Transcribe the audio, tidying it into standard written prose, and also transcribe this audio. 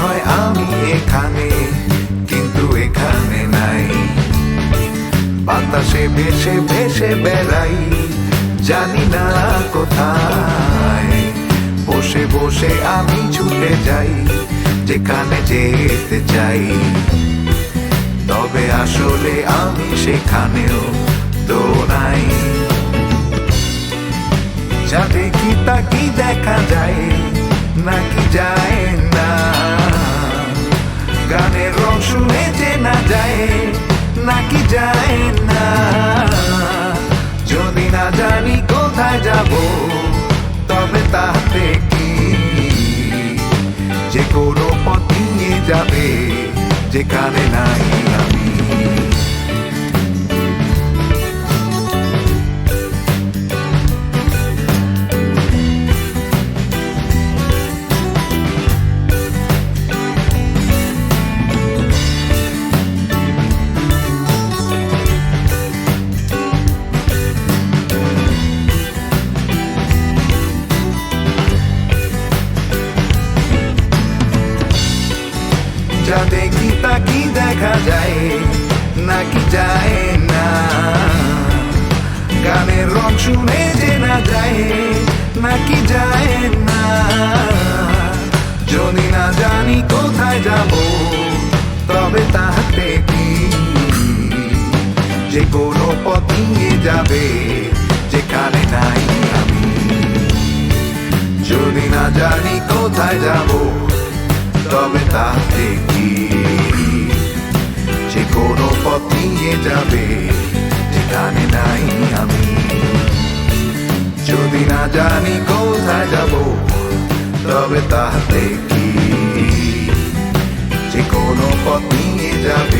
হয় আমি এখানে, কিন্তু এখানে নাই। বাতাসে ভেসে ভেসে বেড়াই, জানি না কোথায়। বসে বসে আমি ছুটে যাই যেখানে যেতে চাই, তবে আসলে আমি সেখানেও তো নাই। যা দেখি তা কি দেখা যায় নাকি যায় না, গানের রং শুনে চেনা যায় নাকি যায় না। যদি না জানি কোথায় যাব, তবে তাতে কি যে কোনো পথ নিয়ে যাবে যেখানে নাই আমি। যা দেখি তা কি দেখা যায় নাকি যায় না, গানের রং শুনে চেনা যায় নাকি যায় না। যদি না জানি কোথায় যাব, তবে তাতে কি যে কোনো পথ নিয়ে যাবে যেখানে নাই আমি। যদি না জানি কোথায় যাব, তবে তাতে কি যে কোনো পথ নিয়ে যাবে যেখানে নাই আমি। যদি না জানি কোথায় যাব, তবে তাতে কি যে কোনো পথ নিয়ে যাবে